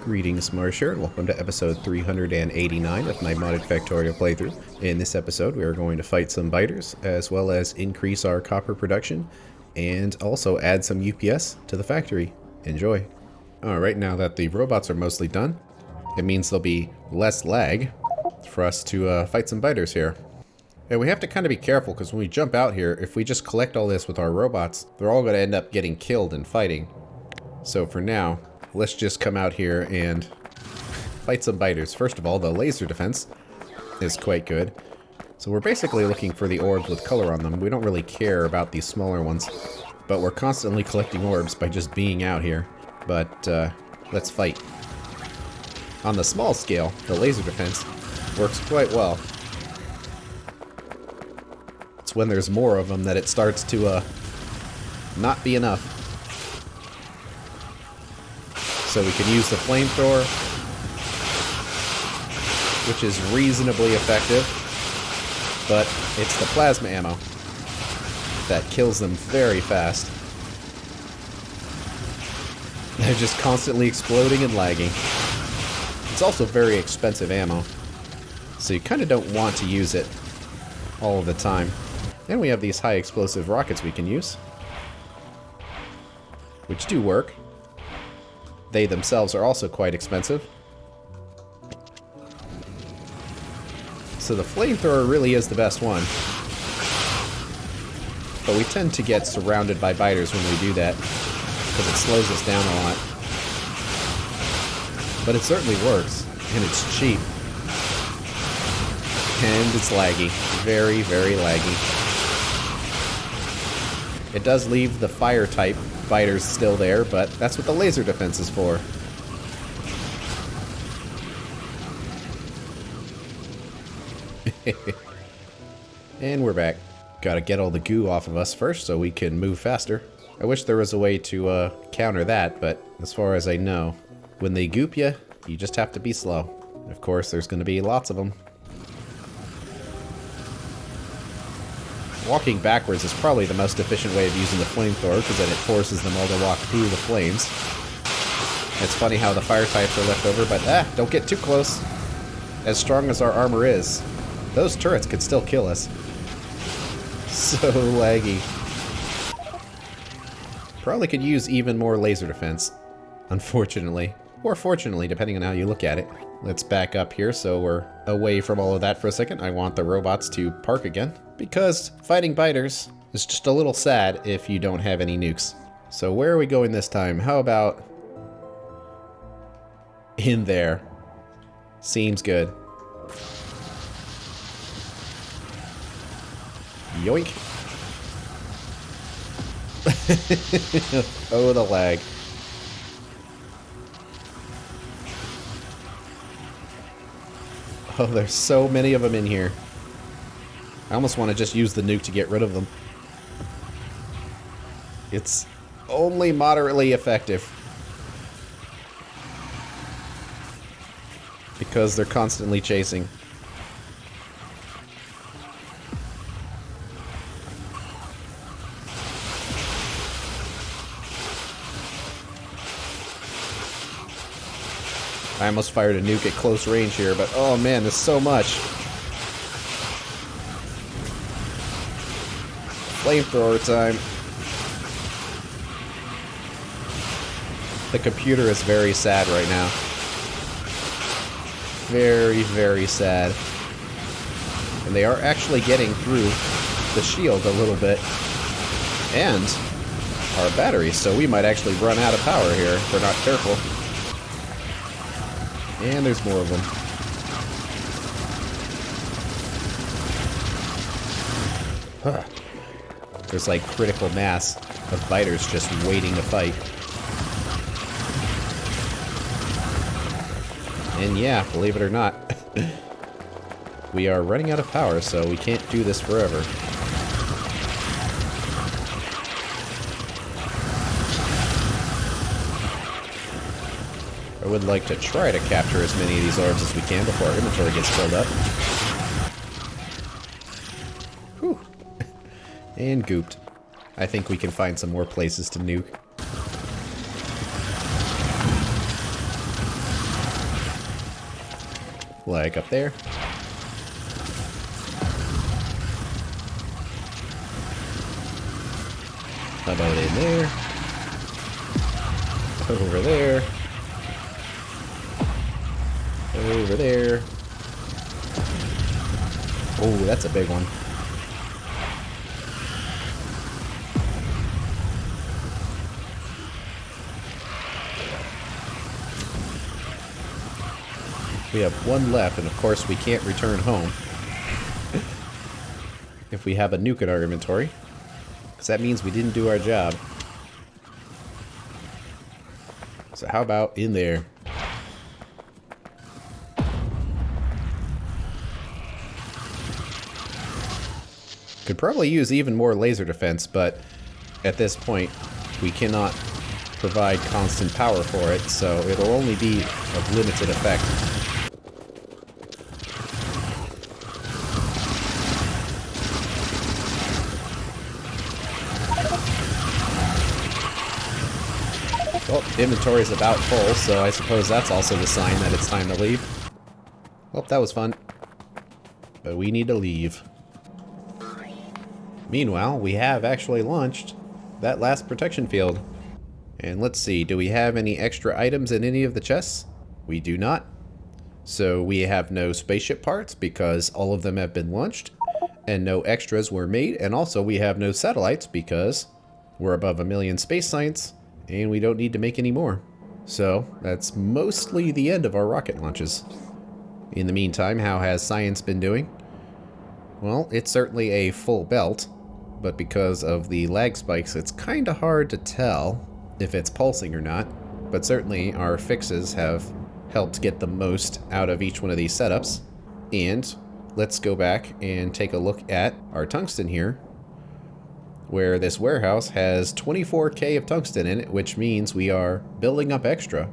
Greetings, Marsh here, and welcome to episode 389 of my modded Factorio playthrough. In this episode, we are going to fight some biters, as well as increase our copper production, and also add some UPS to the factory. Enjoy. Alright, now that the robots are mostly done, it means there'll be less lag for us to fight some biters here. And we have to kind of be careful, because when we jump out here, if we just collect all this with our robots, they're all going to end up getting killed and fighting. So for now, let's just come out here and fight some biters. First of all, the laser defense is quite good. So we're basically looking for the orbs with color on them. We don't really care about these smaller ones, but we're constantly collecting orbs by just being out here. But let's fight. On the small scale, the laser defense works quite well. It's when there's more of them that it starts to not be enough. So we can use the flamethrower, which is reasonably effective, but it's the plasma ammo that kills them very fast. They're just constantly exploding and lagging. It's also very expensive ammo, so you kind of don't want to use it all of the time. And we have these high explosive rockets we can use, which do work. They themselves are also quite expensive. So the flamethrower really is the best one. But we tend to get surrounded by biters when we do that, because it slows us down a lot. But it certainly works, and it's cheap. And it's laggy. Very, very laggy. It does leave the fire type biters still there, but that's what the laser defense is for. And we're back. Gotta get all the goo off of us first so we can move faster. I wish there was a way to counter that, but as far as I know, when they goop you, you just have to be slow. Of course, there's gonna be lots of them. Walking backwards is probably the most efficient way of using the flamethrower, because then it forces them all to walk through the flames. It's funny how the fire types are left over, but don't get too close. As strong as our armor is, those turrets could still kill us. So laggy. Probably could use even more laser defense, unfortunately. Or fortunately, depending on how you look at it. Let's back up here so we're away from all of that for a second. I want the robots to park again, because fighting biters is just a little sad if you don't have any nukes. So where are we going this time? How about in there? Seems good. Yoink. Oh, the lag. Oh, there's so many of them in here. I almost want to just use the nuke to get rid of them. It's only moderately effective, because they're constantly chasing. I almost fired a nuke at close range here, but oh man, there's so much. Flamethrower time. The computer is very sad right now. Very, very sad. And they are actually getting through the shield a little bit. And our batteries, so we might actually run out of power here if we're not careful. And there's more of them. Huh. There's like critical mass of biters just waiting to fight. And yeah, believe it or not, we are running out of power, so we can't do this forever. I would like to try to capture as many of these orbs as we can before our inventory gets filled up. Whew. And gooped. I think we can find some more places to nuke. like up there. How about in there? Over there. Over there. Oh, that's a big one. We have one left, and of course we can't return home if we have a nuke in our inventory, because that means we didn't do our job. So how about in there? Could probably use even more laser defense, but at this point we cannot provide constant power for it, so it'll only be of limited effect. Well, inventory is about full, so I suppose that's also the sign that it's time to leave. Well, that was fun. But we need to leave. Meanwhile, we have actually launched that last protection field. And let's see, do we have any extra items in any of the chests? We do not. So we have no spaceship parts because all of them have been launched. And no extras were made. And also we have no satellites because we're above 1 million space science. And we don't need to make any more. So that's mostly the end of our rocket launches. In the meantime, how has science been doing? Well, it's certainly a full belt, but because of the lag spikes, it's kind of hard to tell if it's pulsing or not. But certainly our fixes have helped get the most out of each one of these setups. And let's go back and take a look at our tungsten here, where this warehouse has 24K of tungsten in it, which means we are building up extra,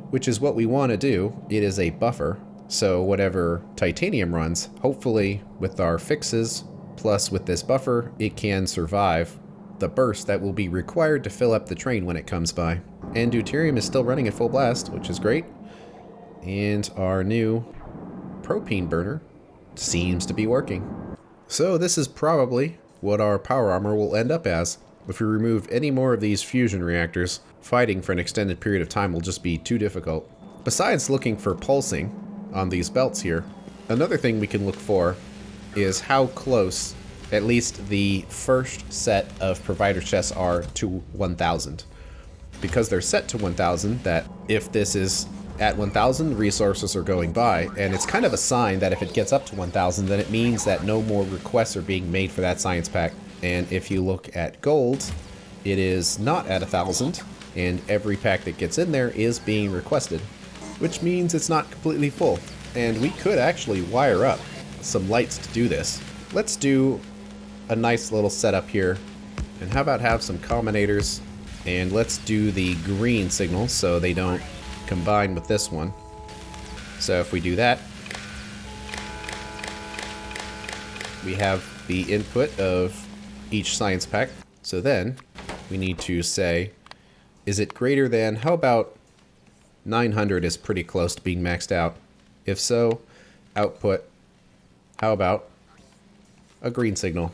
which is what we want to do. It is a buffer, so whatever titanium runs, hopefully with our fixes, plus with this buffer, it can survive the burst that will be required to fill up the train when it comes by. And deuterium is still running at full blast, which is great. And our new propane burner seems to be working. So this is probably what our power armor will end up as. If we remove any more of these fusion reactors, fighting for an extended period of time will just be too difficult. Besides looking for pulsing on these belts here, another thing we can look for is how close at least the first set of provider chests are to 1000. Because they're set to 1000, that if this is at 1000, resources are going by, and it's kind of a sign that if it gets up to 1000, then it means that no more requests are being made for that science pack. And if you look at gold, it is not at 1000, and every pack that gets in there is being requested, which means it's not completely full. And we could actually wire up some lights to do this. Let's do a nice little setup here, and how about have some combinators, and let's do the green signals so they don't combine with this one. So if we do that, we have the input of each science pack. So then we need to say, is it greater than, how about 900 is pretty close to being maxed out. If so, output, how about a green signal?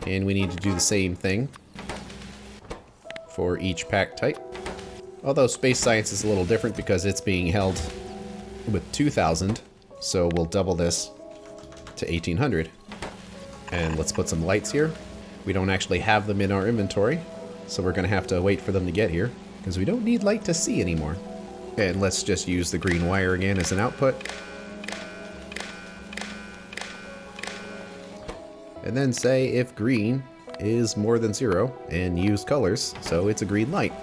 And we need to do the same thing for each pack type. Although space science is a little different because it's being held with 2000, so we'll double this to 1800. And let's put some lights here. We don't actually have them in our inventory, so we're going to have to wait for them to get here because we don't need light to see anymore. And let's just use the green wire again as an output. And then say if green is more than 0 and use colors, so it's a green light.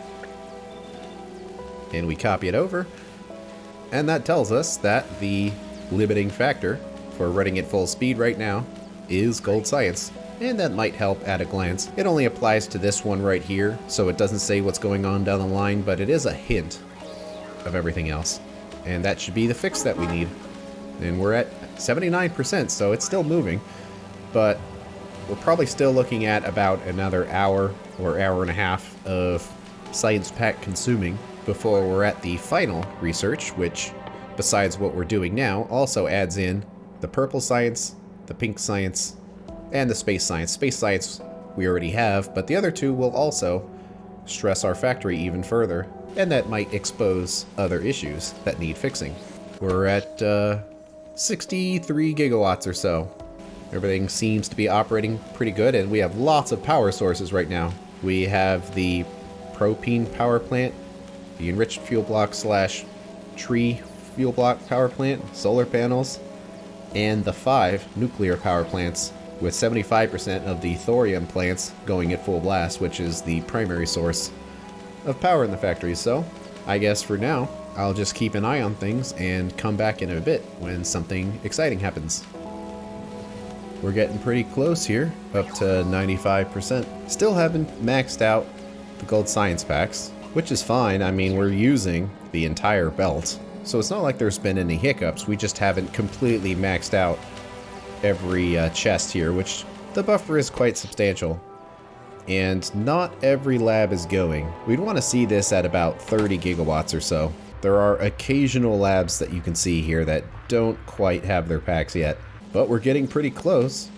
And we copy it over, and that tells us that the limiting factor for running at full speed right now is gold science, and that might help at a glance. It only applies to this one right here, so it doesn't say what's going on down the line, but it is a hint of everything else, and that should be the fix that we need. And we're at 79%, so it's still moving, but we're probably still looking at about another hour or hour and a half of science pack consuming before we're at the final research, which besides what we're doing now, also adds in the purple science, the pink science, and the space science. Space science we already have, but the other two will also stress our factory even further, and that might expose other issues that need fixing. We're at 63 gigawatts or so. Everything seems to be operating pretty good, and we have lots of power sources right now. We have the propane power plant, the enriched fuel block / tree fuel block power plant, solar panels, and the 5 nuclear power plants, with 75% of the thorium plants going at full blast, which is the primary source of power in the factory. So I guess for now, I'll just keep an eye on things and come back in a bit when something exciting happens. We're getting pretty close here, up to 95%. Still haven't maxed out the gold science packs, which is fine. I mean, we're using the entire belt, so it's not like there's been any hiccups. We just haven't completely maxed out every chest here, which the buffer is quite substantial. And not every lab is going. We'd want to see this at about 30 gigawatts or so. There are occasional labs that you can see here that don't quite have their packs yet, but we're getting pretty close.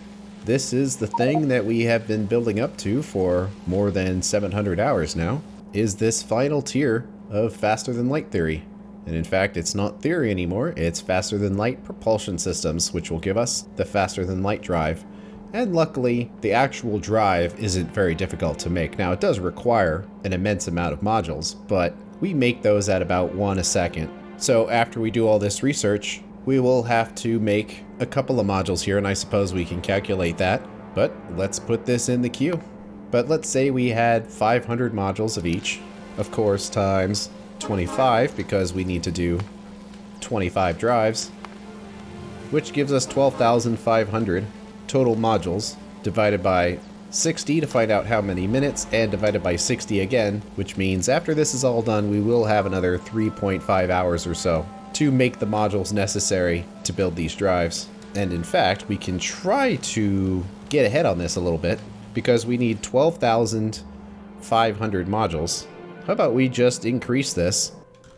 This is the thing that we have been building up to for more than 700 hours now, is this final tier of faster than light theory. And in fact, it's not theory anymore, it's faster than light propulsion systems, which will give us the faster than light drive. And luckily, the actual drive isn't very difficult to make. Now, it does require an immense amount of modules, but we make those at about 1 a second. So after we do all this research, we will have to make a couple of modules here, and I suppose we can calculate that. But let's put this in the queue. But let's say we had 500 modules of each, of course, times 25, because we need to do 25 drives, which gives us 12,500 total modules, divided by 60 to find out how many minutes, and divided by 60 again, which means after this is all done, we will have another 3.5 hours or so to make the modules necessary to build these drives. And in fact, we can try to get ahead on this a little bit, because we need 12,500 modules. How about we just increase this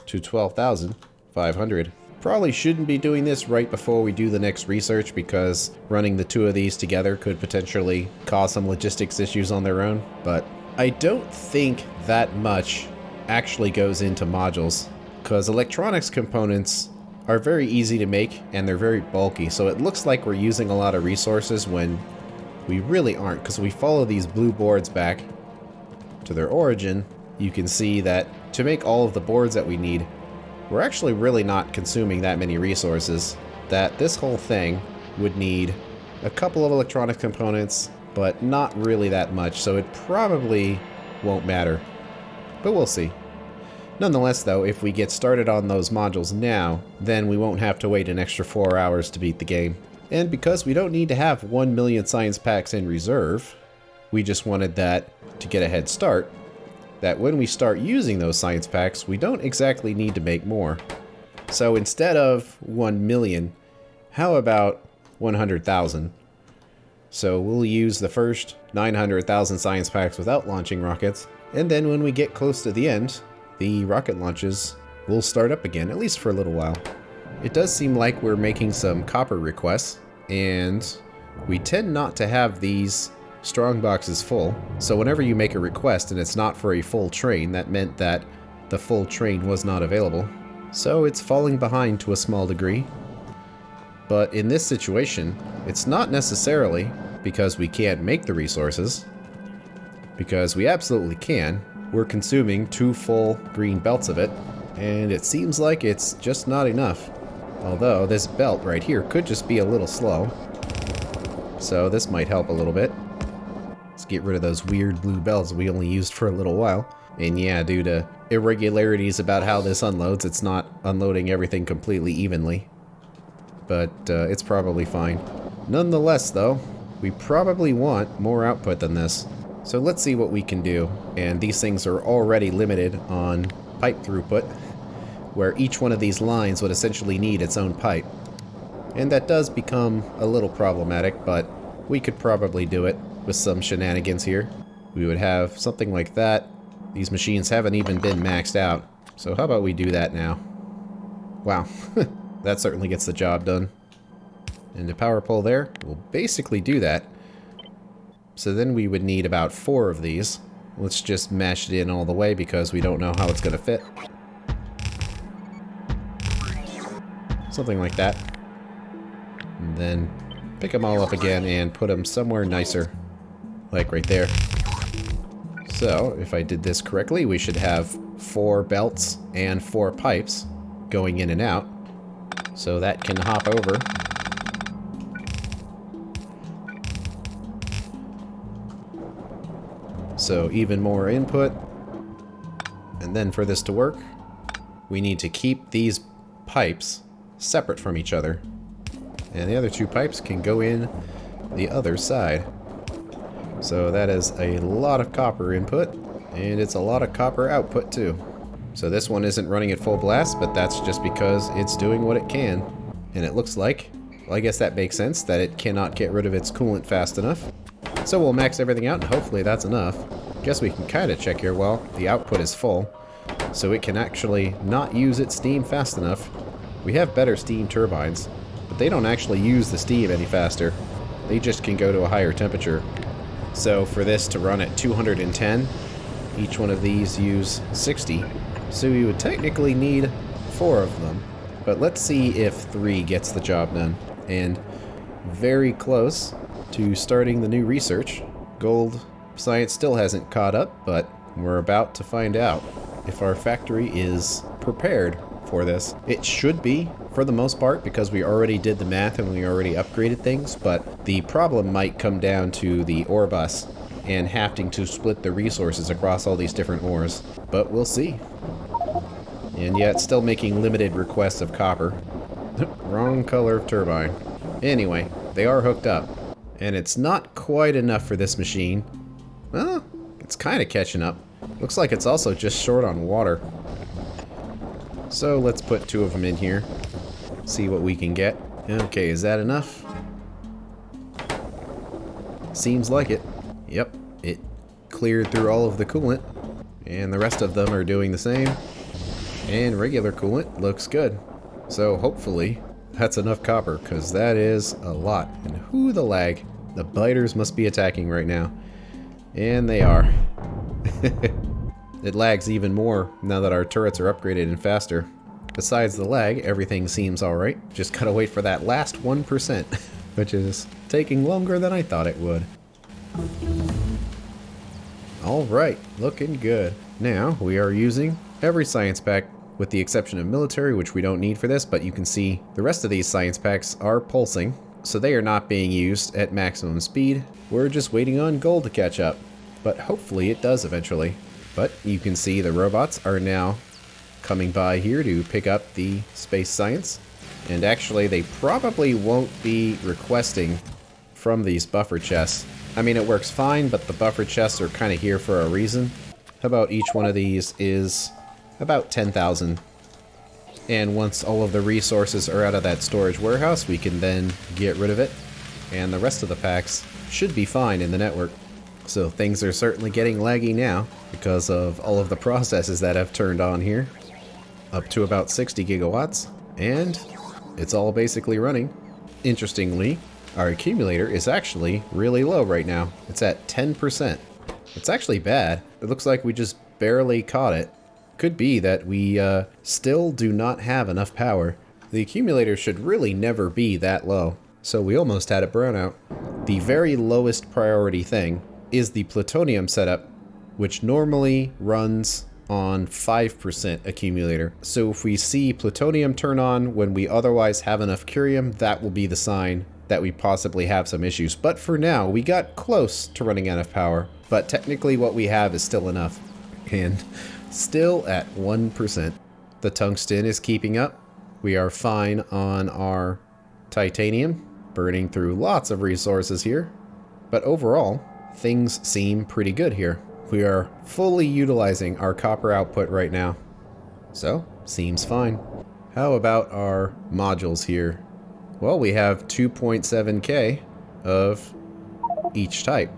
to 12,500? Probably shouldn't be doing this right before we do the next research, because running the two of these together could potentially cause some logistics issues on their own. But I don't think that much actually goes into modules, because electronics components are very easy to make and they're very bulky. So it looks like we're using a lot of resources when we really aren't, because we follow these blue boards back to their origin. You can see that to make all of the boards that we need, we're actually really not consuming that many resources, that this whole thing would need a couple of electronic components, but not really that much, so it probably won't matter. But we'll see. Nonetheless though, if we get started on those modules now, then we won't have to wait an extra 4 hours to beat the game. And because we don't need to have 1 million science packs in reserve, we just wanted that to get a head start, that when we start using those science packs, we don't exactly need to make more. So instead of 1 million, how about 100,000? So we'll use the first 900,000 science packs without launching rockets, and then when we get close to the end, the rocket launches will start up again, at least for a little while. It does seem like we're making some copper requests, and we tend not to have these strong boxes full, so whenever you make a request and it's not for a full train, that meant that the full train was not available. So it's falling behind to a small degree. But in this situation, it's not necessarily because we can't make the resources, because we absolutely can. We're consuming 2 full green belts of it, and it seems like it's just not enough. Although this belt right here could just be a little slow, so this might help a little bit. Let's get rid of those weird blue belts we only used for a little while. And yeah, due to irregularities about how this unloads, it's not unloading everything completely evenly. But it's probably fine. Nonetheless though, we probably want more output than this. So let's see what we can do. And these things are already limited on pipe throughput, where each one of these lines would essentially need its own pipe. And that does become a little problematic, but we could probably do it with some shenanigans here. We would have something like that. These machines haven't even been maxed out, so how about we do that now? Wow, that certainly gets the job done. And the power pole there will basically do that. So then we would need about 4 of these. Let's just mash it in all the way because we don't know how it's going to fit. Something like that. And then pick them all up again and put them somewhere nicer. Like right there. So, if I did this correctly, we should have 4 belts and 4 pipes going in and out. So that can hop over. So even more input. And then for this to work, we need to keep these pipes separate from each other. And the other 2 pipes can go in the other side. So that is a lot of copper input, and it's a lot of copper output too. So this one isn't running at full blast, but that's just because it's doing what it can. And it looks like, well, I guess that makes sense, that it cannot get rid of its coolant fast enough. So we'll max everything out, and hopefully that's enough. Guess we can kind of check here. Well, the output is full, so it can actually not use its steam fast enough. We have better steam turbines, but they don't actually use the steam any faster. They just can go to a higher temperature. So for this to run at 210, each one of these use 60. So we would technically need 4 of them. But let's see if 3 gets the job done. And very close to starting the new research. Gold science still hasn't caught up, but we're about to find out if our factory is prepared for this. It should be, for the most part, because we already did the math and we already upgraded things, but the problem might come down to the ore bus and having to split the resources across all these different ores. But we'll see. And yet, still making limited requests of copper. Wrong color of turbine. Anyway, they are hooked up. And it's not quite enough for this machine. Well, it's kind of catching up. Looks like it's also just short on water. So let's put 2 of them in here. See what we can get. Okay, is that enough? Seems like it. Yep, it cleared through all of the coolant. And the rest of them are doing the same. And regular coolant looks good. So hopefully that's enough copper, because that is a lot. And whoo, the lag. The biters must be attacking right now. And they are. It lags even more now that our turrets are upgraded and faster. Besides the lag, everything seems alright. Just gotta wait for that last 1%, which is taking longer than I thought it would. Alright, looking good. Now, we are using every science pack, with the exception of military, which we don't need for this, but you can see the rest of these science packs are pulsing, so they are not being used at maximum speed. We're just waiting on gold to catch up, but hopefully it does eventually. But you can see the robots are now coming by here to pick up the space science. And actually, they probably won't be requesting from these buffer chests. I mean, it works fine, but the buffer chests are kind of here for a reason. How about each one of these is about 10,000. And once all of the resources are out of that storage warehouse, we can then get rid of it. And the rest of the packs should be fine in the network. So things are certainly getting laggy now because of all of the processes that have turned on here. Up to about 60 gigawatts, and it's all basically running. Interestingly, our accumulator is actually really low right now. It's at 10%. It's actually bad. It looks like we just barely caught it. Could be that we still do not have enough power. The accumulator should really never be that low. So we almost had a brownout. The very lowest priority thing is the plutonium setup, which normally runs on 5% accumulator. So if we see plutonium turn on when we otherwise have enough curium, that will be the sign that we possibly have some issues. But for now, we got close to running out of power, but technically what we have is still enough. And still at 1%. The tungsten is keeping up. We are fine on our titanium, burning through lots of resources here. But overall, things seem pretty good here. We are fully utilizing our copper output right now. So, seems fine. How about our modules here? Well, we have 2.7K of each type.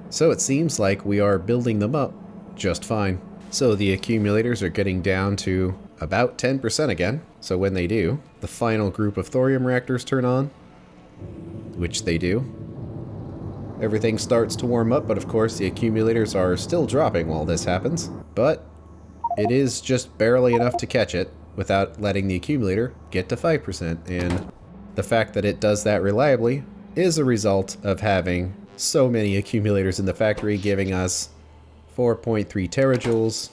So it seems like we are building them up just fine. So the accumulators are getting down to about 10% again. So when they do, the final group of thorium reactors turn on, which they do. Everything starts to warm up, but of course the accumulators are still dropping while this happens. But it is just barely enough to catch it without letting the accumulator get to 5%. And the fact that it does that reliably is a result of having so many accumulators in the factory, giving us 4.3 terajoules,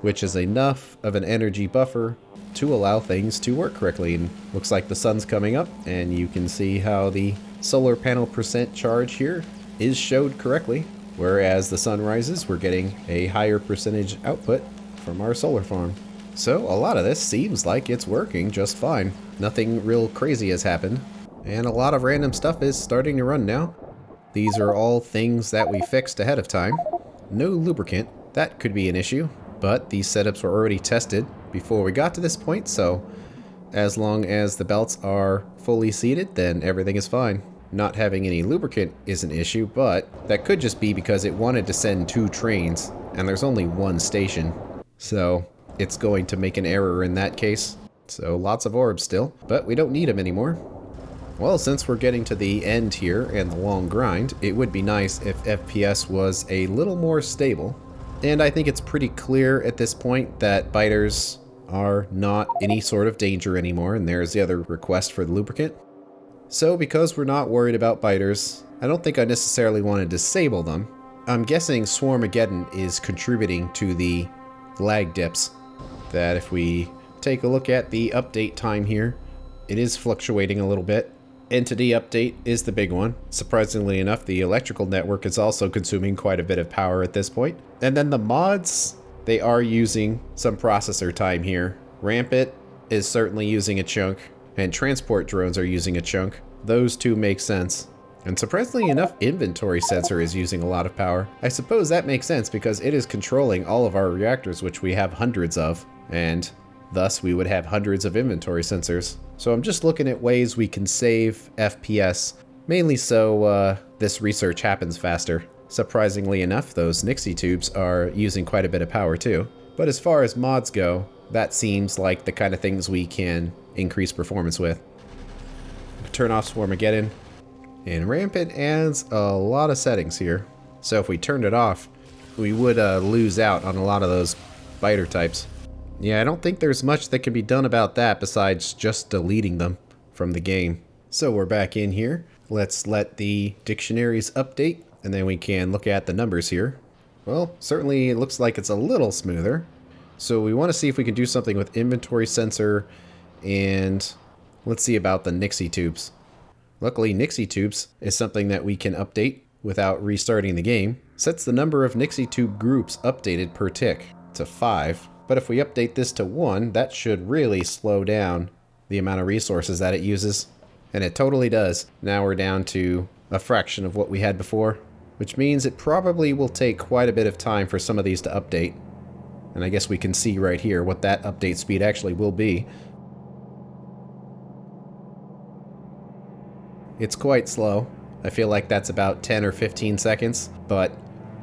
which is enough of an energy buffer to allow things to work correctly. And looks like the sun's coming up, and you can see how the solar panel percent charge here is showed correctly. Whereas the sun rises, we're getting a higher percentage output from our solar farm. So a lot of this seems like it's working just fine. Nothing real crazy has happened, and a lot of random stuff is starting to run now. These are all things that we fixed ahead of time. No lubricant, that could be an issue, but these setups were already tested before we got to this point, so as long as the belts are fully seated, then everything is fine. Not having any lubricant is an issue, but that could just be because it wanted to send 2 trains, and there's only 1 station. So it's going to make an error in that case. So lots of orbs still, but we don't need them anymore. Well, since we're getting to the end here and the long grind, it would be nice if FPS was a little more stable. And I think it's pretty clear at this point that biters are not any sort of danger anymore, and there's the other request for the lubricant. So because we're not worried about biters, I don't think I necessarily want to disable them. I'm guessing Swarmageddon is contributing to the lag dips. That if we take a look at the update time here, it is fluctuating a little bit. Entity update is the big one. Surprisingly enough, the electrical network is also consuming quite a bit of power at this point. And then the mods, they are using some processor time here. Rampant is certainly using a chunk, and transport drones are using a chunk. Those two make sense. And surprisingly enough, inventory sensor is using a lot of power. I suppose that makes sense because it is controlling all of our reactors, which we have hundreds of, and thus we would have hundreds of inventory sensors. So I'm just looking at ways we can save FPS, mainly so this research happens faster. Surprisingly enough, those Nixie tubes are using quite a bit of power too. But as far as mods go, that seems like the kind of things we can increase performance with. Turn off Swarmageddon. And Rampant adds a lot of settings here. So if we turned it off, we would lose out on a lot of those biter types. Yeah, I don't think there's much that can be done about that besides just deleting them from the game. So we're back in here. Let's let the dictionaries update, and then we can look at the numbers here. Well, certainly it looks like it's a little smoother. So we want to see if we can do something with inventory sensor, and let's see about the Nixie tubes. Luckily, Nixie tubes is something that we can update without restarting the game. Sets the number of Nixie tube groups updated per tick to 5. But if we update this to 1, that should really slow down the amount of resources that it uses. And it totally does. Now we're down to a fraction of what we had before, which means it probably will take quite a bit of time for some of these to update. And I guess we can see right here what that update speed actually will be. It's quite slow. I feel like that's about 10 or 15 seconds, but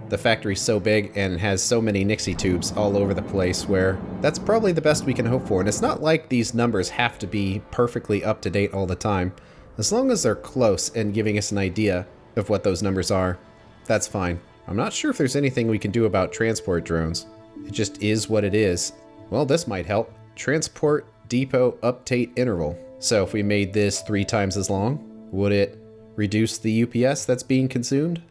the factory's so big and has so many Nixie tubes all over the place where that's probably the best we can hope for. And it's not like these numbers have to be perfectly up to date all the time. As long as they're close and giving us an idea of what those numbers are, that's fine. I'm not sure if there's anything we can do about transport drones. It just is what it is. Well, this might help. Transport depot update interval. So if we made this 3 times as long, would it reduce the UPS that's being consumed?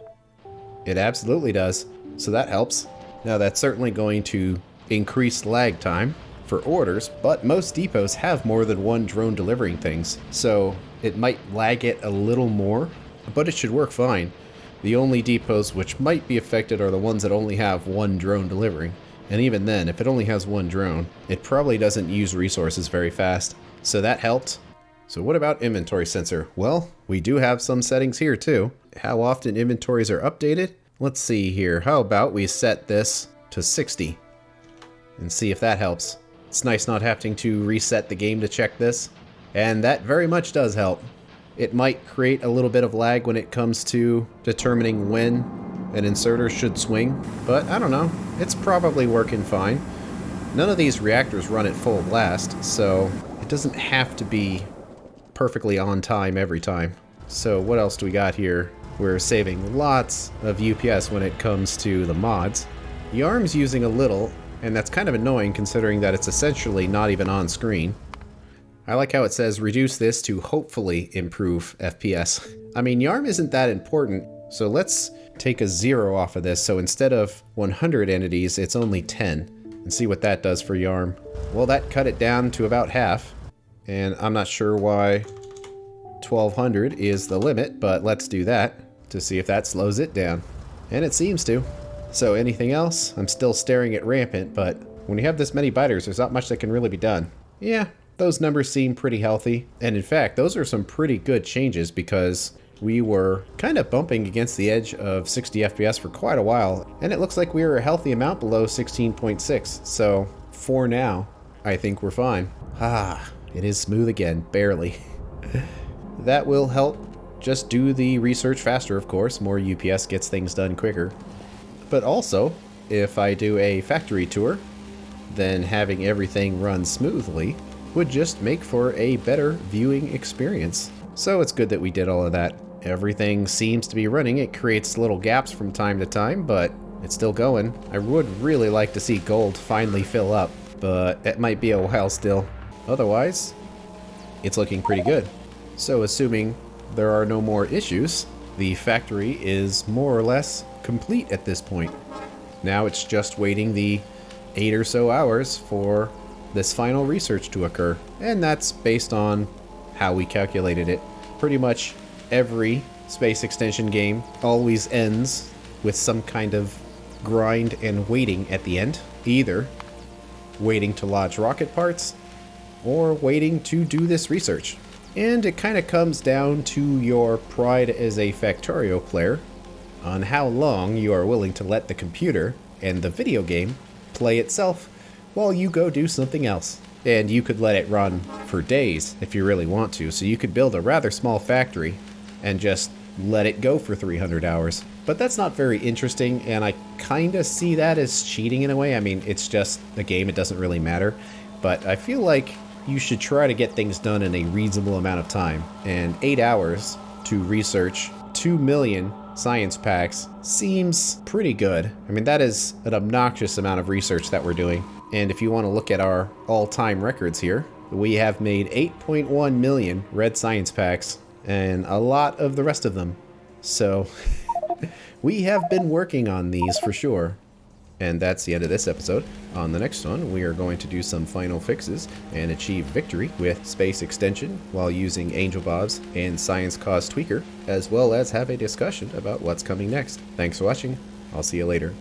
It absolutely does, so that helps. Now that's certainly going to increase lag time for orders, but most depots have more than 1 drone delivering things, so it might lag it a little more, but it should work fine. The only depots which might be affected are the ones that only have 1 drone delivering, and even then, if it only has 1 drone, it probably doesn't use resources very fast, so that helped. So what about inventory sensor? Well, we do have some settings here too. How often inventories are updated? Let's see here. How about we set this to 60 and see if that helps. It's nice not having to reset the game to check this, and that very much does help. It might create a little bit of lag when it comes to determining when an inserter should swing, but I don't know. It's probably working fine. None of these reactors run at full blast, so it doesn't have to be perfectly on time every time. So what else do we got here? We're saving lots of UPS when it comes to the mods. Yarm's using a little, and that's kind of annoying considering that it's essentially not even on screen. I like how it says reduce this to hopefully improve FPS. I mean, Yarm isn't that important, so let's take a 0 off of this. So instead of 100 entities, it's only 10. And see what that does for Yarm. Well, that cut it down to about half. And I'm not sure why 1200 is the limit, but let's do that to see if that slows it down. And it seems to. So anything else? I'm still staring at rampant, but when you have this many biters, there's not much that can really be done. Yeah, those numbers seem pretty healthy. And in fact, those are some pretty good changes because we were kind of bumping against the edge of 60 FPS for quite a while, and it looks like we were a healthy amount below 16.6. So for now, I think we're fine. Ah, it is smooth again, barely. That will help just do the research faster, of course. More UPS gets things done quicker. But also, if I do a factory tour, then having everything run smoothly would just make for a better viewing experience. So it's good that we did all of that. Everything seems to be running. It creates little gaps from time to time, but it's still going. I would really like to see gold finally fill up, but it might be a while still. Otherwise, it's looking pretty good. So assuming there are no more issues, the factory is more or less complete at this point. Now it's just waiting the 8 or so hours for this final research to occur. And that's based on how we calculated it. Pretty much every space extension game always ends with some kind of grind and waiting at the end. Either waiting to lodge rocket parts or waiting to do this research. And it kind of comes down to your pride as a Factorio player on how long you are willing to let the computer and the video game play itself while you go do something else. And you could let it run for days if you really want to. So you could build a rather small factory and just let it go for 300 hours. But that's not very interesting, and I kind of see that as cheating in a way. I mean, it's just a game, it doesn't really matter. But I feel like you should try to get things done in a reasonable amount of time. And 8 hours to research 2 million science packs seems pretty good. I mean, that is an obnoxious amount of research that we're doing. And if you want to look at our all-time records here, we have made 8.1 million red science packs and a lot of the rest of them. So we have been working on these for sure. And that's the end of this episode. On the next one, we are going to do some final fixes and achieve victory with Space Extension while using Angel Bobs and Science Cause Tweaker, as well as have a discussion about what's coming next. Thanks for watching. I'll see you later.